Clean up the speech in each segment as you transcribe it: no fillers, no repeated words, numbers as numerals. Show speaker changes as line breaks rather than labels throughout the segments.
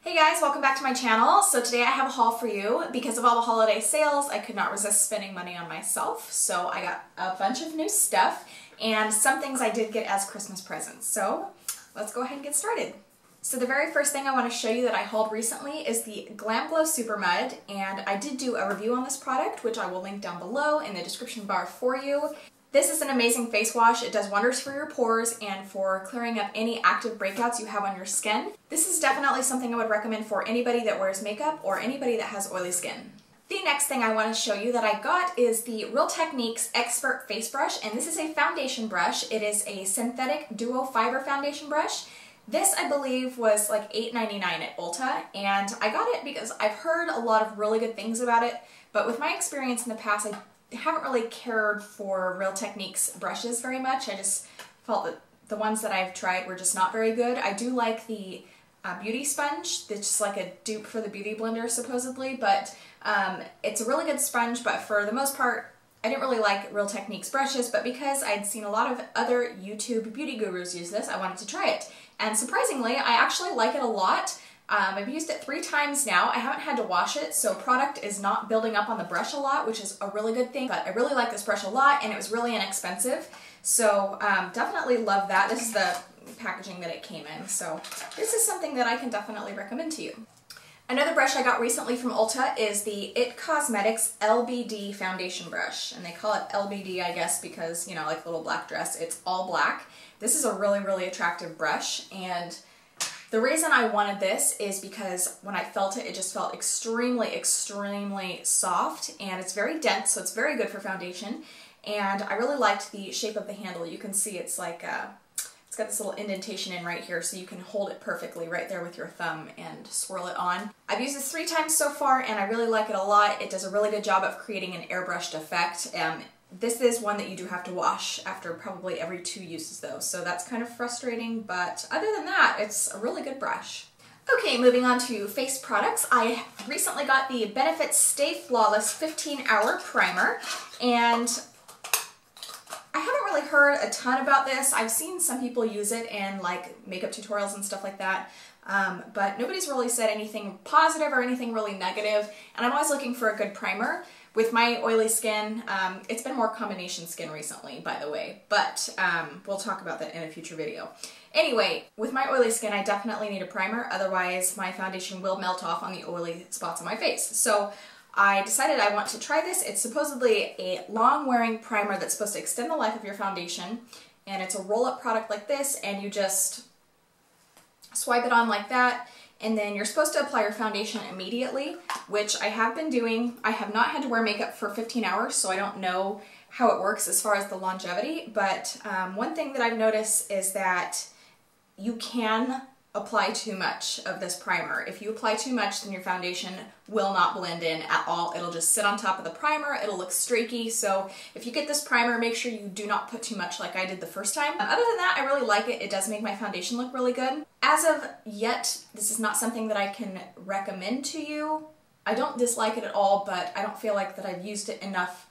Hey guys, welcome back to my channel. So today I have a haul for you. Because of all the holiday sales, I could not resist spending money on myself. So I got a bunch of new stuff and some things I did get as Christmas presents. So let's go ahead and get started. So the very first thing I want to show you that I hauled recently is the Glam Supermud, and I did do a review on this product, which I will link down below in the description bar for you. This is an amazing face wash. It does wonders for your pores and for clearing up any active breakouts you have on your skin. This is definitely something I would recommend for anybody that wears makeup or anybody that has oily skin. The next thing I want to show you that I got is the Real Techniques Expert Face Brush, and this is a foundation brush. It is a synthetic duo fiber foundation brush. This, I believe, was like $8.99 at Ulta, and I got it because I've heard a lot of really good things about it, but with my experience in the past, I haven't really cared for Real Techniques brushes very much. I just felt that the ones that I've tried were just not very good. I do like the beauty sponge. It's just like a dupe for the beauty blender supposedly, but it's a really good sponge, but for the most part, I didn't really like Real Techniques brushes, but because I'd seen a lot of other YouTube beauty gurus use this, I wanted to try it. And surprisingly, I actually like it a lot. I've used it 3 times now. I haven't had to wash it, so product is not building up on the brush a lot, which is a really good thing. But I really like this brush a lot, and it was really inexpensive. So definitely love that. This is the packaging that it came in. So this is something that I can definitely recommend to you. Another brush I got recently from Ulta is the It Cosmetics LBD foundation brush. And they call it LBD, I guess, because, you know, like a little black dress, it's all black. This is a really, really attractive brush, and the reason I wanted this is because when I felt it, it just felt extremely, extremely soft, and it's very dense, so it's very good for foundation. And I really liked the shape of the handle. You can see it's like, it's got this little indentation in right here, so you can hold it perfectly right there with your thumb and swirl it on. I've used this 3 times so far, and I really like it a lot. It does a really good job of creating an airbrushed effect. This is one that you do have to wash after probably every 2 uses though, so that's kind of frustrating, but other than that, it's a really good brush. Okay, moving on to face products. I recently got the Benefit Stay Flawless 15-Hour Primer, and I haven't really heard a ton about this. I've seen some people use it in like makeup tutorials and stuff like that, but nobody's really said anything positive or anything really negative, and I'm always looking for a good primer. With my oily skin, it's been more combination skin recently, by the way, but we'll talk about that in a future video. Anyway, with my oily skin, I definitely need a primer, otherwise my foundation will melt off on the oily spots on my face. So I decided I want to try this. It's supposedly a long-wearing primer that's supposed to extend the life of your foundation, and it's a roll-up product like this, and you just swipe it on like that. And then you're supposed to apply your foundation immediately, which I have been doing. I have not had to wear makeup for 15 hours, so I don't know how it works as far as the longevity, but one thing that I've noticed is that you can apply too much of this primer. If you apply too much, then your foundation will not blend in at all. It'll just sit on top of the primer, it'll look streaky, so if you get this primer, make sure you do not put too much like I did the first time. Other than that, I really like it. It does make my foundation look really good. As of yet, this is not something that I can recommend to you. I don't dislike it at all, but I don't feel like that I've used it enough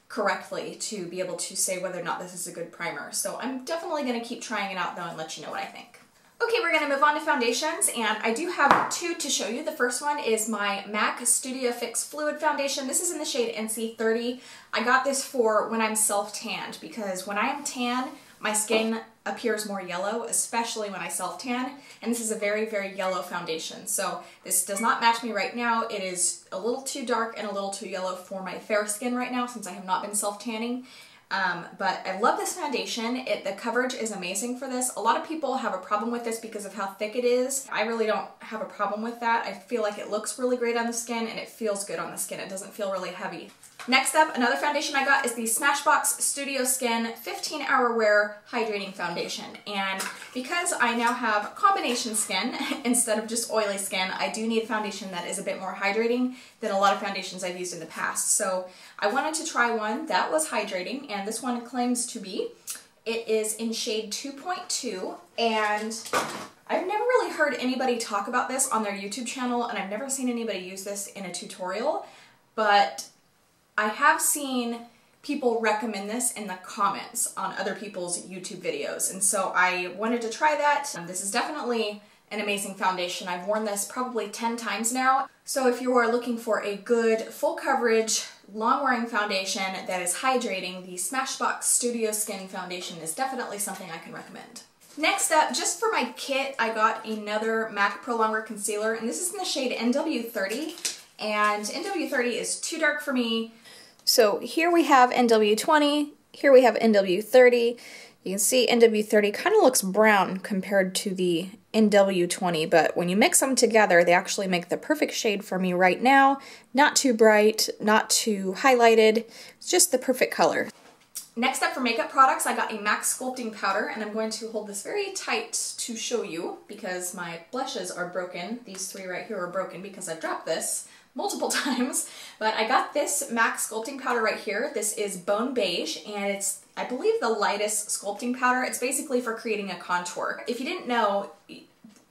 correctly to be able to say whether or not this is a good primer. So I'm definitely going to keep trying it out though and let you know what I think. Okay, we're going to move on to foundations, and I do have 2 to show you. The first one is my MAC Studio Fix Fluid Foundation. This is in the shade NC30. I got this for when I'm self-tanned, because when I am tan, my skin appears more yellow, especially when I self-tan, and this is a very, very yellow foundation. So this does not match me right now. It is a little too dark and a little too yellow for my fair skin right now since I have not been self-tanning. But I love this foundation. The coverage is amazing for this. A lot of people have a problem with this because of how thick it is. I really don't have a problem with that. I feel like it looks really great on the skin and it feels good on the skin. It doesn't feel really heavy. Next up, another foundation I got is the Smashbox Studio Skin 15-Hour Wear Hydrating Foundation. And because I now have combination skin instead of just oily skin, I do need a foundation that is a bit more hydrating than a lot of foundations I've used in the past. So I wanted to try one that was hydrating, and this one claims to be. It is in shade 2.2, and I've never really heard anybody talk about this on their YouTube channel, and I've never seen anybody use this in a tutorial, but I have seen people recommend this in the comments on other people's YouTube videos, and so I wanted to try that. This is definitely an amazing foundation. I've worn this probably 10 times now. So if you are looking for a good full coverage, long wearing foundation that is hydrating, the Smashbox Studio Skin Foundation is definitely something I can recommend. Next up, just for my kit, I got another MAC Pro Longwear Concealer, and this is in the shade NW30, and NW30 is too dark for me. So here we have NW20, here we have NW30. You can see NW30 kind of looks brown compared to the NW20, but when you mix them together, they actually make the perfect shade for me right now. Not too bright, not too highlighted, it's just the perfect color. Next up for makeup products, I got a MAC Sculpting Powder, and I'm going to hold this very tight to show you because my blushes are broken. These three right here are broken because I've dropped this multiple times, but I got this MAC Sculpting Powder right here. This is Bone Beige, and it's, I believe, the lightest sculpting powder. It's basically for creating a contour. If you didn't know,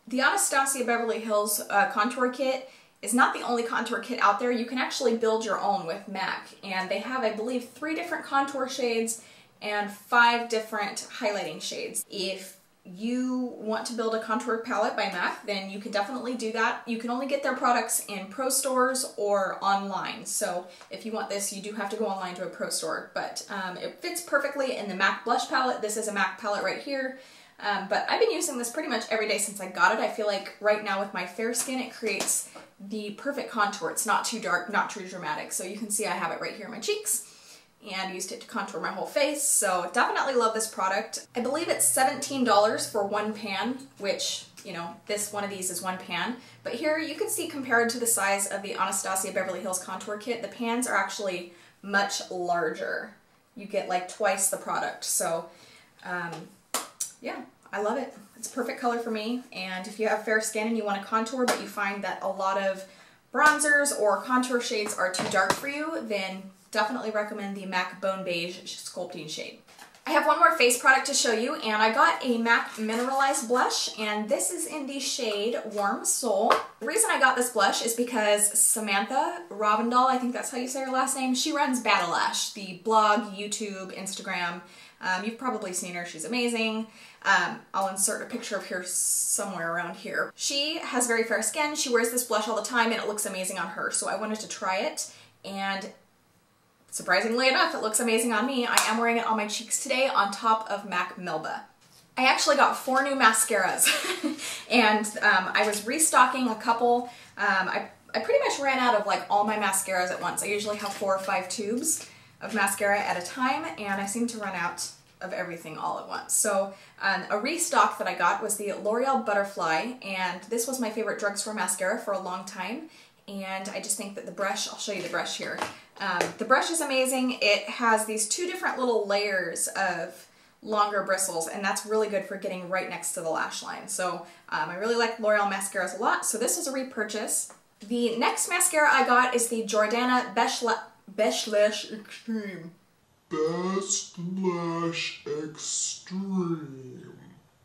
the Anastasia Beverly Hills contour kit is not the only contour kit out there. You can actually build your own with MAC, and they have, I believe, 3 different contour shades and 5 different highlighting shades. If you want to build a contour palette by MAC, then you can definitely do that. You can only get their products in pro stores or online. So if you want this, you do have to go online to a pro store, but it fits perfectly in the MAC blush palette. This is a MAC palette right here. But I've been using this pretty much every day since I got it. I feel like right now with my fair skin, it creates the perfect contour. It's not too dark, not too dramatic. So you can see I have it right here in my cheeks, and used it to contour my whole face, so definitely love this product. I believe it's $17 for 1 pan, which, you know, this one of these is 1 pan. But here you can see, compared to the size of the Anastasia Beverly Hills contour kit, the pans are actually much larger. You get like twice the product, so yeah, I love it. It's a perfect color for me, and if you have fair skin and you want to contour but you find that a lot of bronzers or contour shades are too dark for you, then definitely recommend the MAC Bone Beige sculpting shade. I have one more face product to show you, and I got a MAC Mineralized blush, and this is in the shade Warm Soul. The reason I got this blush is because Samantha Ravindal, I think that's how you say her last name, she runs Battleash, the blog, YouTube, Instagram. You've probably seen her, she's amazing. I'll insert a picture of her somewhere around here. She has very fair skin, she wears this blush all the time, and it looks amazing on her, so I wanted to try it, and surprisingly enough, it looks amazing on me. I am wearing it on my cheeks today on top of MAC Melba. I actually got 4 new mascaras, and I was restocking a couple. I pretty much ran out of like all my mascaras at once. I usually have 4 or 5 tubes of mascara at a time, and I seem to run out of everything all at once. So a restock that I got was the L'Oreal Butterfly, and this was my favorite drugstore mascara for a long time. And I just think that the brush, I'll show you the brush here. The brush is amazing. It has these 2 different little layers of longer bristles, and that's really good for getting right next to the lash line. So I really like L'Oreal mascaras a lot, so this was a repurchase. The next mascara I got is the Jordana Beige Lash Extreme. Best Lash Extreme.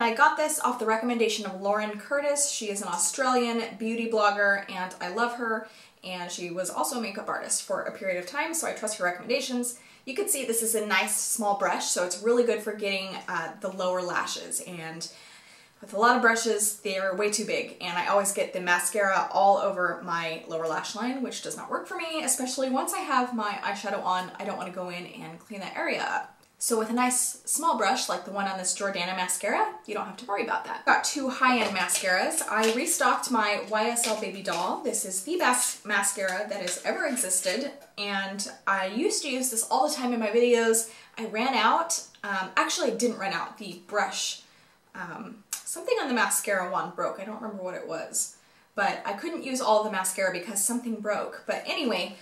I got this off the recommendation of Lauren Curtis. She is an Australian beauty blogger, and I love her, and she was also a makeup artist for a period of time, so I trust her recommendations. You can see this is a nice small brush, so it's really good for getting the lower lashes, and with a lot of brushes, they're way too big, and I always get the mascara all over my lower lash line, which does not work for me, especially once I have my eyeshadow on. I don't want to go in and clean that area up. So with a nice small brush like the one on this Jordana mascara, you don't have to worry about that. Got 2 high-end mascaras. I restocked my YSL Baby Doll. This is the best mascara that has ever existed, and I used to use this all the time in my videos. I ran out. Actually, I didn't run out. The brush, something on the mascara wand broke. I don't remember what it was, but I couldn't use all of the mascara because something broke. But anyway,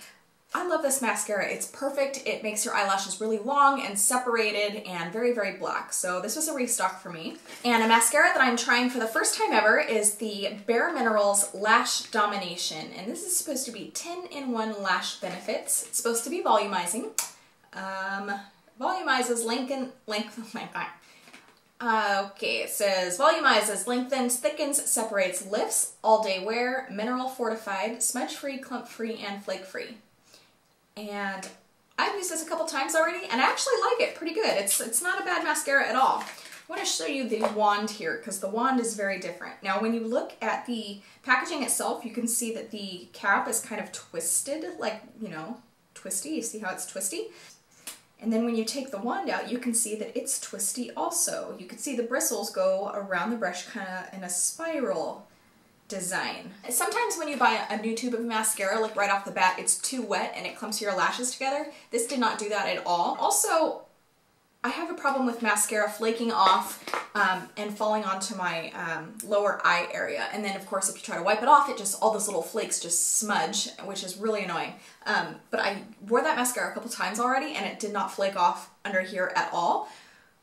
I love this mascara. It's perfect. It makes your eyelashes really long and separated and very, very black. So this was a restock for me. And a mascara that I'm trying for the first time ever is the Bare Minerals Lash Domination. And this is supposed to be 10-in-1 lash benefits. It's supposed to be volumizing. Volumizes, okay, it says volumizes, lengthens, thickens, separates, lifts, all-day wear, mineral fortified, smudge-free, clump-free, and flake-free. And I've used this a couple times already, and I actually like it pretty good. It's not a bad mascara at all. I want to show you the wand here because the wand is very different. Now when you look at the packaging itself, you can see that the cap is kind of twisted, like, you know, twisty. You see how it's twisty? And then when you take the wand out, you can see that it's twisty also. You can see the bristles go around the brush kind of in a spiral design. Sometimes when you buy a new tube of mascara, like right off the bat, it's too wet and it clumps your lashes together. This did not do that at all. Also, I have a problem with mascara flaking off and falling onto my lower eye area. And then of course if you try to wipe it off, all those little flakes just smudge, which is really annoying. But I wore that mascara a couple times already and it did not flake off under here at all.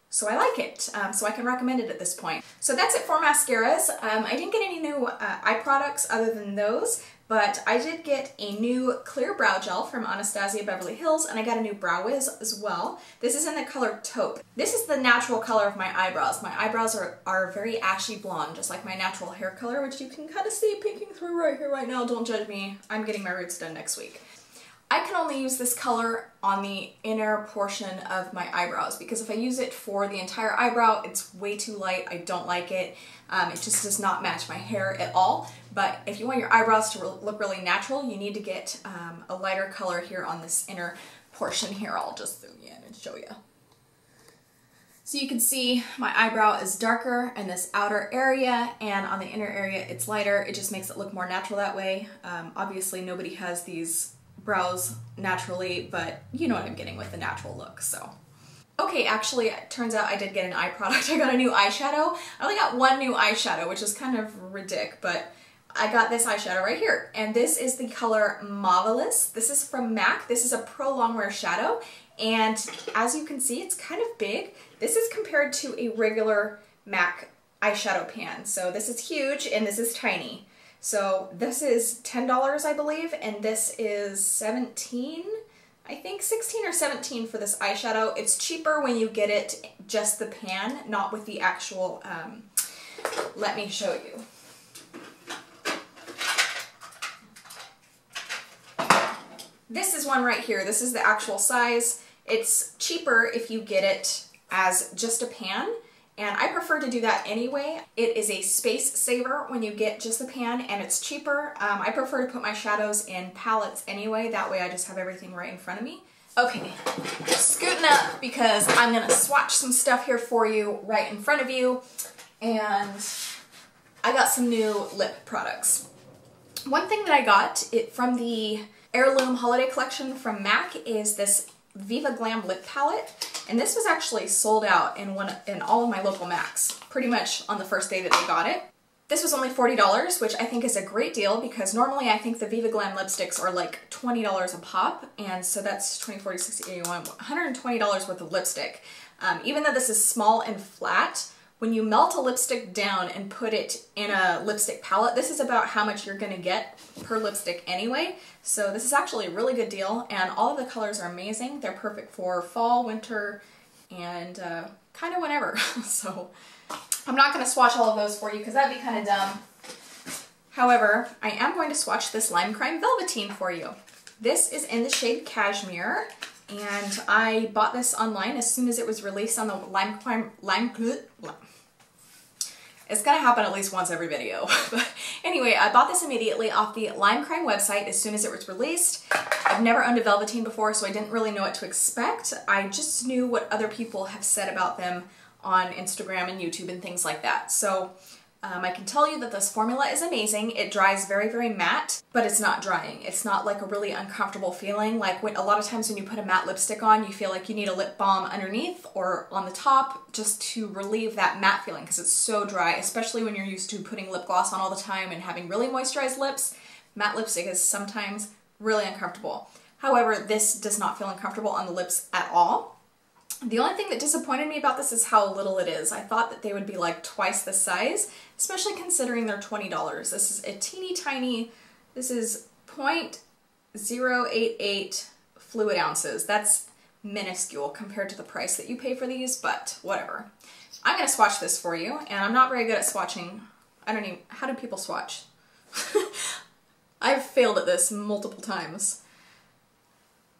So I like it, so I can recommend it at this point. So that's it for mascaras. I didn't get any new eye products other than those, but I did get a new clear brow gel from Anastasia Beverly Hills, and I got a new Brow Wiz as well. This is in the color taupe. This is the natural color of my eyebrows. My eyebrows are very ashy blonde, just like my natural hair color, which you can kind of see peeking through right here right now. Don't judge me. I'm getting my roots done next week. I can only use this color on the inner portion of my eyebrows because if I use it for the entire eyebrow, it's way too light. I don't like it. It just does not match my hair at all. But if you want your eyebrows to look really natural, you need to get a lighter color here on this inner portion here. I'll just zoom in and show you. So you can see my eyebrow is darker in this outer area, and on the inner area it's lighter. It just makes it look more natural that way. Obviously nobody has these brows naturally, but you know what I'm getting with the natural look, so. Okay, actually, it turns out I did get an eye product. I got a new eyeshadow. I only got one new eyeshadow, which is kind of ridiculous, but I got this eyeshadow right here, and this is the color Marvelous. This is from MAC. This is a pro longwear shadow, and as you can see, it's kind of big. This is compared to a regular MAC eyeshadow pan, so this is huge and this is tiny. So this is $10, I believe, and this is $17, I think 16 or 17 for this eyeshadow. It's cheaper when you get it just the pan, not with the actual, let me show you. This is one right here. This is the actual size. It's cheaper if you get it as just a pan. And I prefer to do that anyway. It is a space saver when you get just the pan, and it's cheaper. I prefer to put my shadows in palettes anyway, that way I just have everything right in front of me. Okay, scooting up because I'm gonna swatch some stuff here for you right in front of you, and I got some new lip products. One thing that I got from the Heirloom Holiday Collection from MAC is this Viva Glam lip palette, and this was actually sold out in all of my local MACs pretty much on the first day that they got it. This was only $40, which I think is a great deal because normally I think the Viva Glam lipsticks are like $20 a pop, and so that's 20, 40, 60, 81, $120 worth of lipstick. Even though this is small and flat, when you melt a lipstick down and put it in a lipstick palette, this is about how much you're gonna get per lipstick anyway. So this is actually a really good deal, and all of the colors are amazing. They're perfect for fall, winter, and kind of whenever. So I'm not gonna swatch all of those for you because that'd be kind of dumb. However, I am going to swatch this Lime Crime Velveteen for you. This is in the shade Cashmere, and I bought this online as soon as it was released on the It's gonna happen at least once every video. But anyway, I bought this immediately off the Lime Crime website as soon as it was released. I've never owned a Velveteen before, so I didn't really know what to expect. I just knew what other people have said about them on Instagram and YouTube and things like that. So I can tell you that this formula is amazing. It dries very, very matte, but it's not drying. It's not like a really uncomfortable feeling. Like a lot of times when you put a matte lipstick on, you feel like you need a lip balm underneath or on the top just to relieve that matte feeling because it's so dry, especially when you're used to putting lip gloss on all the time and having really moisturized lips. Matte lipstick is sometimes really uncomfortable. However, this does not feel uncomfortable on the lips at all. The only thing that disappointed me about this is how little it is. I thought that they would be like twice the size, especially considering they're $20. This is a teeny tiny, this is 0.088 fluid ounces. That's minuscule compared to the price that you pay for these, but whatever. I'm gonna swatch this for you, and I'm not very good at swatching. I don't even, how do people swatch? I've failed at this multiple times.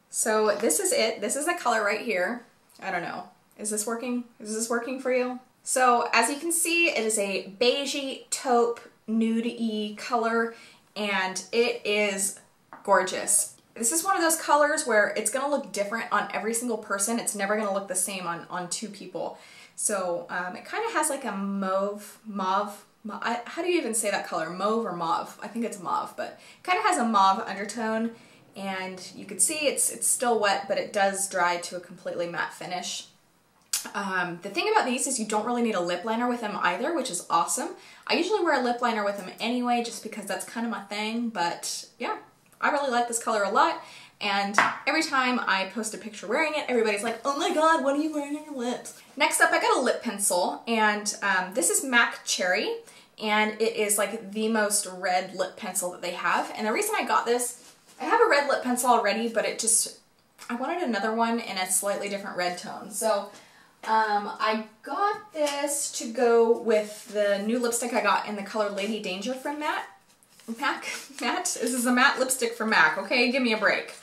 So this is it. This is the color right here. I don't know. Is this working? Is this working for you? So as you can see, it is a beigey taupe nude-y color, and it is gorgeous. This is one of those colors where it's gonna look different on every single person. It's never gonna look the same on two people. So it kind of has like a mauve, how do you even say that color? Mauve or mauve? I think it's mauve, but it kind of has a mauve undertone, and you can see it's still wet, but it does dry to a completely matte finish. The thing about these is you don't really need a lip liner with them either, which is awesome. I usually wear a lip liner with them anyway, just because that's kind of my thing, but yeah, I really like this color a lot, and every time I post a picture wearing it, everybody's like, oh my god, what are you wearing on your lips? Next up, I got a lip pencil, and this is MAC Cherry, and it is like the most red lip pencil that they have, and the reason I got this, I have a red lip pencil already, but I wanted another one in a slightly different red tone, so I got this to go with the new lipstick I got in the color Lady Danger from MAC. This is a matte lipstick from MAC, okay? Give me a break.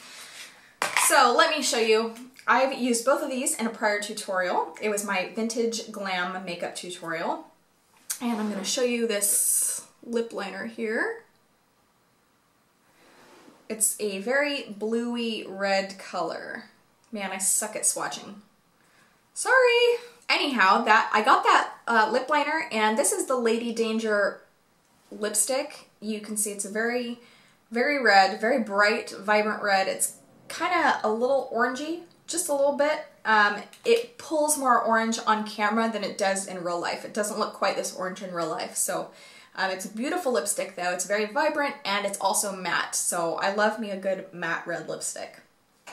So let me show you. I've used both of these in a prior tutorial. It was my vintage Glam makeup tutorial. And I'm gonna show you this lip liner here. It's a very bluey red color. Man, I suck at swatching. Sorry. Anyhow, I got that lip liner, and this is the Lady Danger lipstick. You can see it's a very, very red, very bright, vibrant red. It's kind of a little orangey, just a little bit. It pulls more orange on camera than it does in real life. It doesn't look quite this orange in real life. So it's a beautiful lipstick though. It's very vibrant, and it's also matte. So I love me a good matte red lipstick.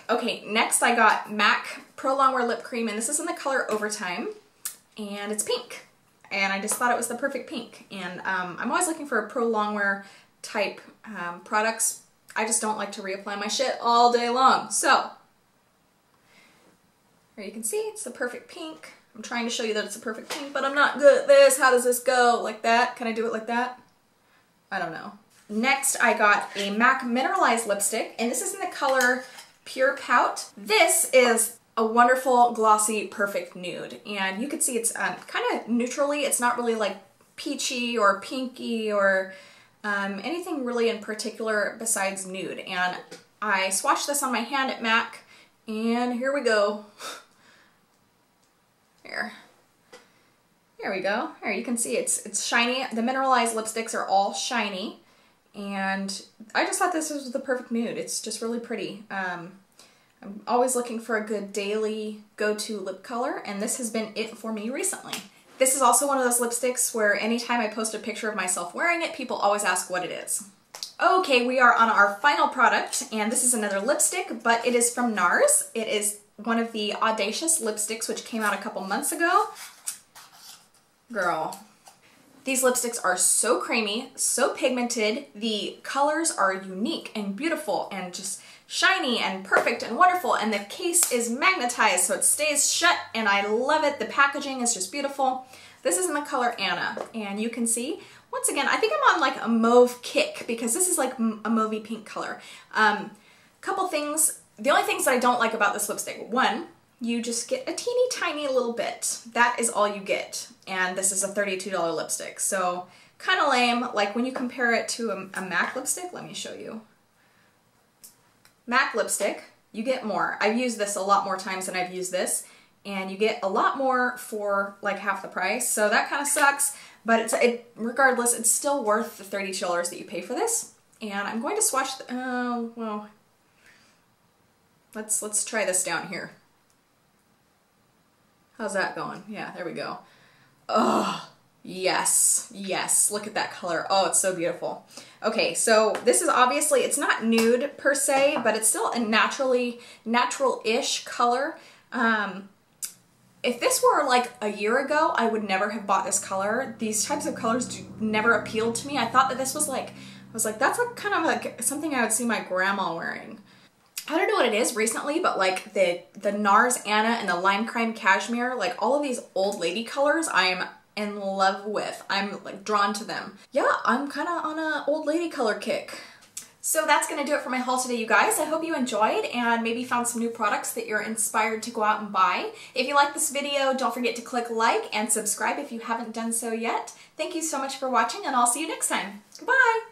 Okay, next I got MAC Pro Longwear Lip Cream, and this is in the color Overtime, and it's pink. And I just thought it was the perfect pink. And I'm always looking for Pro Longwear type products. I just don't like to reapply my shit all day long. So, here you can see, it's the perfect pink. I'm trying to show you that it's a perfect pink, but I'm not good at this. How does this go? Like that? Can I do it like that? I don't know. Next, I got a MAC Mineralized lipstick, and this is in the color Pure Pout. This is a wonderful, glossy, perfect nude. And you can see it's kind of neutrally. It's not really like peachy or pinky or anything really in particular besides nude. And I swatched this on my hand at MAC, and here we go. Here we go. Here you can see it's shiny. The mineralized lipsticks are all shiny, and I just thought this was the perfect nude. It's just really pretty. I'm always looking for a good daily go-to lip color, and this has been it for me recently. This is also one of those lipsticks where anytime I post a picture of myself wearing it, people always ask what it is. Okay, we are on our final product, and this is another lipstick, but it is from NARS. It is one of the Audacious lipsticks, which came out a couple months ago. Girl. These lipsticks are so creamy, so pigmented. The colors are unique and beautiful and just shiny and perfect and wonderful, and the case is magnetized so it stays shut, and I love it. The packaging is just beautiful. This is in the color Anna, and you can see, once again, I think I'm on like a mauve kick because this is like a mauvey pink color. Couple things, the only things that I don't like about this lipstick, one, you just get a teeny tiny little bit. That is all you get, and this is a $32 lipstick, so kind of lame. Like when you compare it to a MAC lipstick, let me show you. MAC lipstick, you get more. I've used this a lot more times than I've used this, and you get a lot more for like half the price, so that kind of sucks, but regardless, it's still worth the $32 that you pay for this. And I'm going to swatch well, let's try this down here. How's that going? Yeah, there we go. Oh, yes, yes, look at that color. Oh, it's so beautiful. Okay, so this is obviously, it's not nude per se, but it's still a natural-ish color. If this were like a year ago, I would never have bought this color. These types of colors never appealed to me. I thought that this was like, that's like kind of like something I would see my grandma wearing. I don't know what it is recently, but like the NARS Anna and the Lime Crime Cashmere, like all of these old lady colors, I'm in love with. I'm like drawn to them. Yeah, I'm kind of on a old lady color kick. So that's going to do it for my haul today, you guys. I hope you enjoyed and maybe found some new products that you're inspired to go out and buy. If you like this video, don't forget to click like and subscribe if you haven't done so yet. Thank you so much for watching, and I'll see you next time. Goodbye!